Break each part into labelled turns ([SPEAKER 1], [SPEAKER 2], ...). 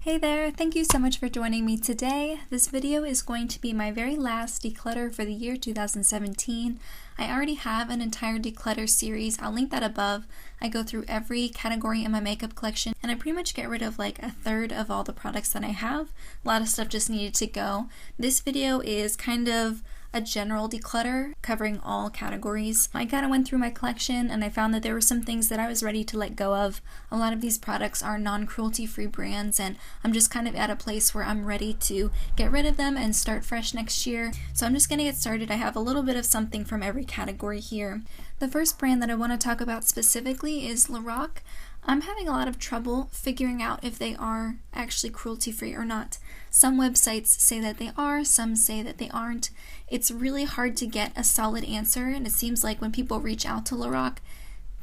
[SPEAKER 1] Hey there, thank you so much for joining me today. This video is going to be my very last declutter for the year 2017. I already have an entire declutter series. I'll link that above. I go through every category in my makeup collection and I pretty much get rid of like a third of all the products that I have. A lot of stuff just needed to go. This video is kind of a general declutter covering all categories. I kind of went through my collection and I found that there were some things that I was ready to let go of. A lot of these products are non-cruelty free brands and I'm just kind of at a place where I'm ready to get rid of them and start fresh next year. So I'm just gonna get started. I have a little bit of something from every category here. The first brand that I want to talk about specifically is Lovesick. I'm having a lot of trouble figuring out if they are actually cruelty-free or not. Some websites say that they are, some say that they aren't. It's really hard to get a solid answer, and it seems like when people reach out to Lovesick,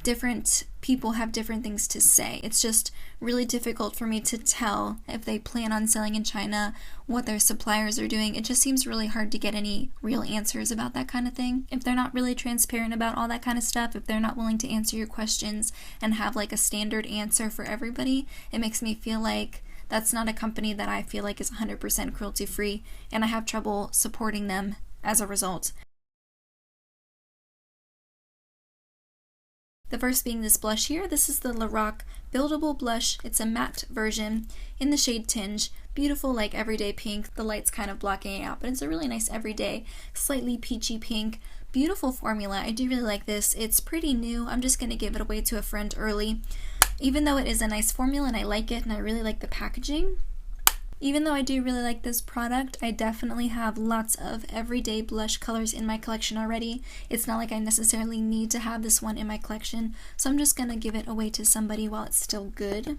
[SPEAKER 1] different people have different things to say. It's just really difficult for me to tell if they plan on selling in China, what their suppliers are doing. It just seems really hard to get any real answers about that kind of thing. If they're not really transparent about all that kind of stuff, if they're not willing to answer your questions and have like a standard answer for everybody, it makes me feel like that's not a company that I feel like is 100% cruelty free, and I have trouble supporting them as a result. The first being this blush here. This is the Lovesick Buildable Blush. It's a matte version in the shade Tinge. Beautiful, like everyday pink. The light's kind of blocking it out, but it's a really nice everyday, slightly peachy pink. Beautiful formula. I do really like this. It's pretty new. I'm just going to give it away to a friend early. Even though it is a nice formula and I like it and I really like the packaging, even though I do really like this product, I definitely have lots of everyday blush colors in my collection already. It's not like I necessarily need to have this one in my collection, so I'm just gonna give it away to somebody while it's still good.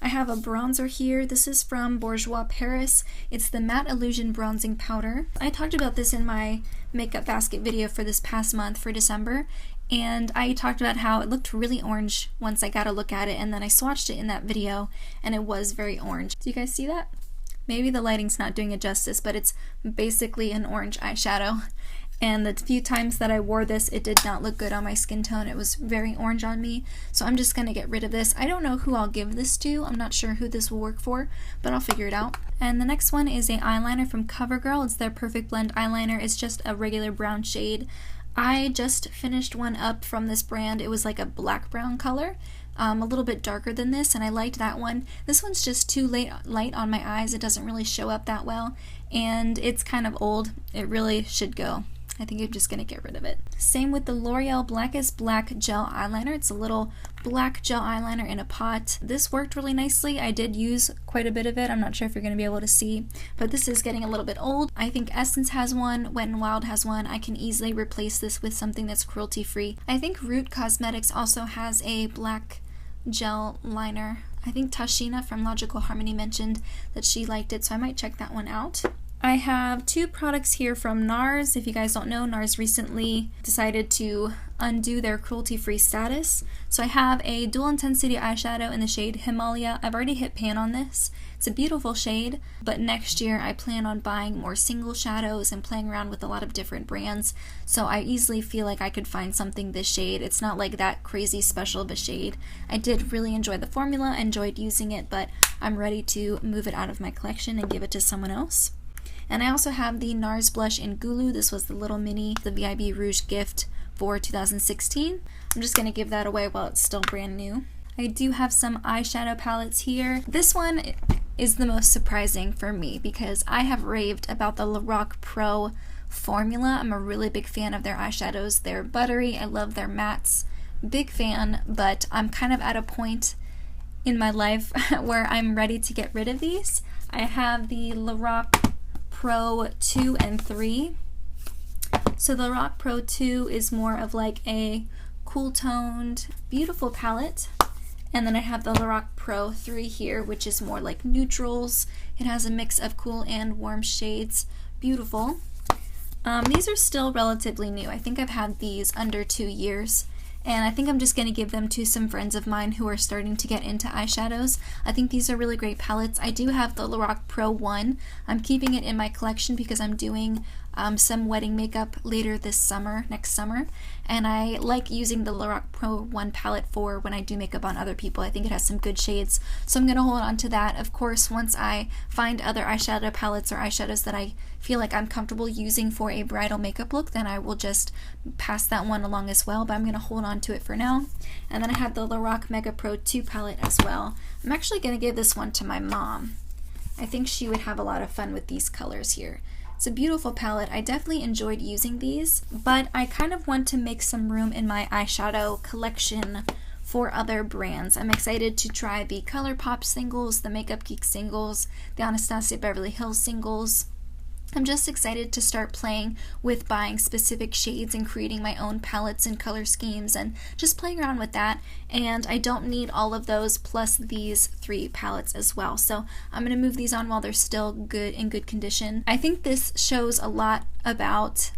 [SPEAKER 1] I have a bronzer here. This is from Bourjois Paris. It's the Matte Illusion Bronzing Powder. I talked about this in my makeup basket video for this past month for December, and I talked about how it looked really orange once I got a look at it, and then I swatched it in that video and it was very orange. Do you guys see that? Maybe the lighting's not doing it justice, but it's basically an orange eyeshadow. And the few times that I wore this, it did not look good on my skin tone. It was very orange on me, so I'm just gonna get rid of this. I don't know who I'll give this to. I'm not sure who this will work for, but I'll figure it out. And the next one is a eyeliner from CoverGirl. It's their Perfect Blend eyeliner. It's just a regular brown shade. I just finished one up from this brand. It was like a black brown color, a little bit darker than this, and I liked that one. This one's just too light on my eyes. It doesn't really show up that well, and it's kind of old. It really should go. I think I'm just going to get rid of it. Same with the L'Oreal Blackest Black Gel Eyeliner. It's a little black gel eyeliner in a pot. This worked really nicely. I did use quite a bit of it. I'm not sure if you're going to be able to see, but this is getting a little bit old. I think Essence has one, Wet n Wild has one. I can easily replace this with something that's cruelty free. I think Root Cosmetics also has a black gel liner. I think Tashina from Logical Harmony mentioned that she liked it, so I might check that one out. I have two products here from NARS. If you guys don't know, NARS recently decided to undo their cruelty-free status. So I have a dual intensity eyeshadow in the shade Himalaya. I've already hit pan on this. It's a beautiful shade, but next year I plan on buying more single shadows and playing around with a lot of different brands. So I easily feel like I could find something this shade. It's not like that crazy special of a shade. I did really enjoy the formula, enjoyed using it, but I'm ready to move it out of my collection and give it to someone else. And I also have the NARS blush in Gulu. This was the little mini, the VIB Rouge gift for 2016. I'm just going to give that away while it's still brand new. I do have some eyeshadow palettes here. This one is the most surprising for me because I have raved about the Lorac Pro formula. I'm a really big fan of their eyeshadows. They're buttery. I love their mattes. Big fan, but I'm kind of at a point in my life where I'm ready to get rid of these. I have the Lorac Pro 2 and 3. So the Lorac Pro 2 is more of like a cool toned, beautiful palette. And then I have the Lorac Pro 3 here, which is more like neutrals. It has a mix of cool and warm shades. Beautiful. These are still relatively new. I think I've had these under 2 years. and I think I'm just going to give them to some friends of mine who are starting to get into eyeshadows. I think these are really great palettes. I do have the Lorac Pro 1. I'm keeping it in my collection because I'm doing some wedding makeup later this summer, next summer, and I like using the Lorac Pro 1 palette for when I do makeup on other people. I think it has some good shades, so I'm going to hold on to that. Of course, once I find other eyeshadow palettes or eyeshadows that I feel like I'm comfortable using for a bridal makeup look, then I will just pass that one along as well, but I'm going to hold on to it for now. And then I have the Lorac Mega Pro 2 palette as well. I'm actually going to give this one to my mom. I think she would have a lot of fun with these colors here. It's a beautiful palette. I definitely enjoyed using these, but I kind of want to make some room in my eyeshadow collection for other brands. I'm excited to try the ColourPop singles, the Makeup Geek singles, the Anastasia Beverly Hills singles. I'm just excited to start playing with buying specific shades and creating my own palettes and color schemes and just playing around with that. And I don't need all of those plus these 3 palettes as well. So I'm going to move these on while they're still good in good condition. I think this shows a lot about,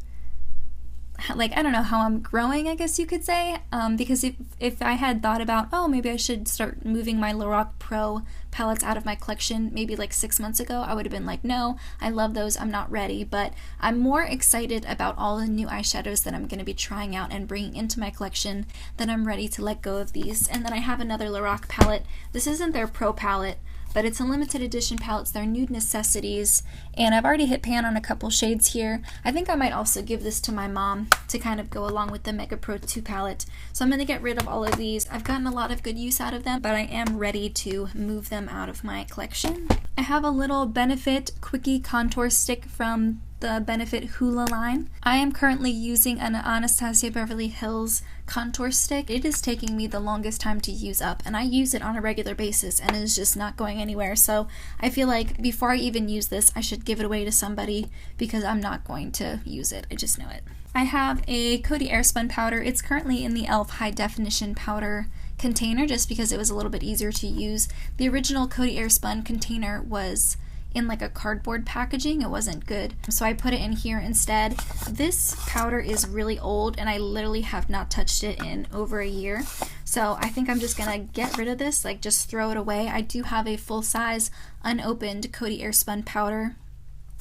[SPEAKER 1] like, I don't know, how I'm growing, I guess you could say, because if I had thought about, oh, maybe I should start moving my Lorac Pro palettes out of my collection maybe like 6 months ago, I would have been like, no, I love those, I'm not ready. But I'm more excited about all the new eyeshadows that I'm going to be trying out and bringing into my collection that I'm ready to let go of these. And then I have another Lorac palette. This isn't their Pro palette, but it's a limited edition palette. It's their Nude Necessities, and I've already hit pan on a couple shades here. I think I might also give this to my mom to kind of go along with the Mega Pro 2 palette. So I'm going to get rid of all of these. I've gotten a lot of good use out of them, but I am ready to move them out of my collection. I have a little Benefit Quickie Contour Stick from the Benefit Hoola line. I am currently using an Anastasia Beverly Hills contour stick. It is taking me the longest time to use up, and I use it on a regular basis and it is just not going anywhere. So I feel like before I even use this, I should give it away to somebody because I'm not going to use it. I just know it. I have a Coty Airspun powder. It's currently in the e.l.f. High Definition powder container just because it was a little bit easier to use. The original Coty Airspun container was in like a cardboard packaging. It wasn't good, so I put it in here instead. This powder is really old and I literally have not touched it in over a year, so I think I'm just gonna get rid of this, like just throw it away. I do have a full-size unopened Coty Airspun powder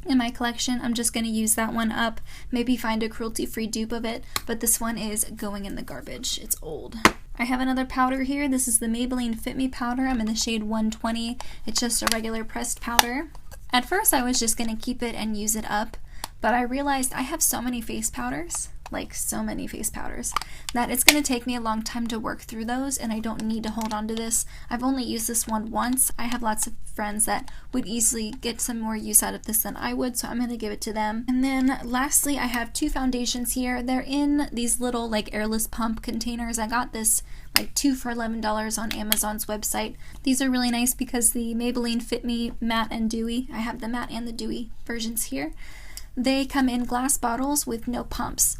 [SPEAKER 1] in my collection. I'm just going to use that one up, maybe find a cruelty-free dupe of it, but this one is going in the garbage. It's old. I have another powder here. This is the Maybelline Fit Me powder. I'm in the shade 120. It's just a regular pressed powder. At first I was just going to keep it and use it up, but I realized I have so many face powders, like so many face powders, that it's going to take me a long time to work through those, and I don't need to hold on to this. I've only used this one once. I have lots of friends that would easily get some more use out of this than I would, so I'm going to give it to them. And then lastly, I have 2 foundations here. They're in these little like airless pump containers. I got this like 2 for $11 on Amazon's website. These are really nice because the Maybelline Fit Me Matte and Dewy, I have the matte and the dewy versions here. They come in glass bottles with no pumps.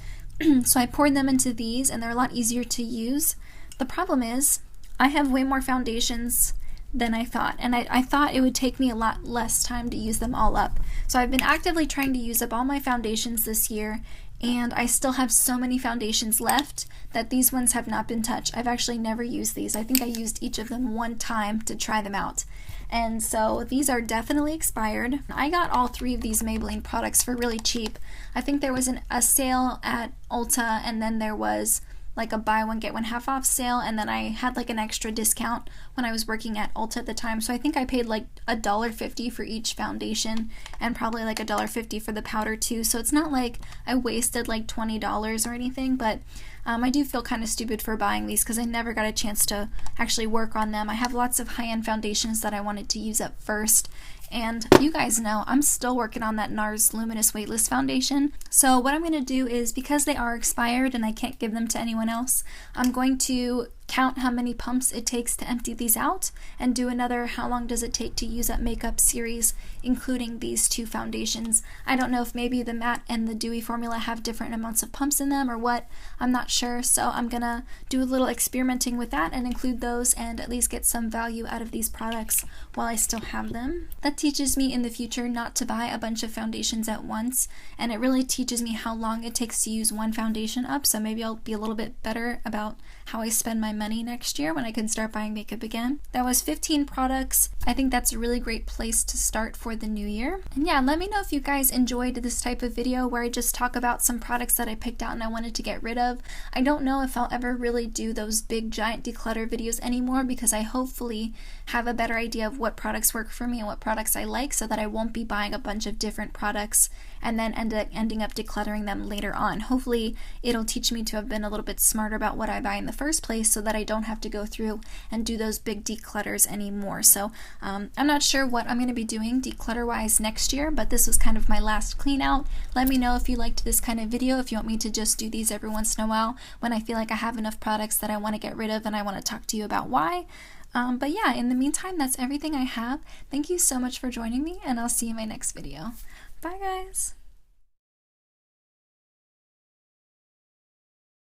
[SPEAKER 1] So I poured them into these and they're a lot easier to use. The problem is I have way more foundations than I thought, and I thought it would take me a lot less time to use them all up. So I've been actively trying to use up all my foundations this year, and I still have so many foundations left that these ones have not been touched. I've actually never used these. I think I used each of them one time to try them out. And so these are definitely expired. I got all 3 of these Maybelline products for really cheap. I think there was a sale at Ulta, and then there was like a buy one get one half off sale, and then I had like an extra discount when I was working at Ulta at the time, so I think I paid like $1.50 for each foundation and probably like $1.50 for the powder too. So it's not like I wasted like $20 or anything, but I do feel kind of stupid for buying these because I never got a chance to actually work on them. I have lots of high-end foundations that I wanted to use up first, and you guys know I'm still working on that NARS Luminous Weightless Foundation. So what I'm going to do is, because they are expired and I can't give them to anyone else, I'm going to count how many pumps it takes to empty these out, and do another how long does it take to use up makeup series, including these two foundations. I don't know if maybe the matte and the dewy formula have different amounts of pumps in them or what, I'm not sure, so I'm gonna do a little experimenting with that and include those and at least get some value out of these products while I still have them. That teaches me in the future not to buy a bunch of foundations at once, and it really teaches me how long it takes to use one foundation up, so maybe I'll be a little bit better about how I spend my money next year when I can start buying makeup again. That was 15 products. I think that's a really great place to start for the new year. And yeah, let me know if you guys enjoyed this type of video where I just talk about some products that I picked out and I wanted to get rid of. I don't know if I'll ever really do those big giant declutter videos anymore, because I hopefully have a better idea of what products work for me and what products I like, so that I won't be buying a bunch of different products and then ending up decluttering them later on. Hopefully it'll teach me to have been a little bit smarter about what I buy in the first place, so that I don't have to go through and do those big declutters anymore. So I'm not sure what I'm going to be doing declutter wise next year, but this was kind of my last clean out. Let me know if you liked this kind of video, if you want me to just do these every once in a while when I feel like I have enough products that I want to get rid of and I want to talk to you about why. But yeah, in the meantime, that's everything I have. Thank you so much for joining me, and I'll see you in my next video. Bye guys!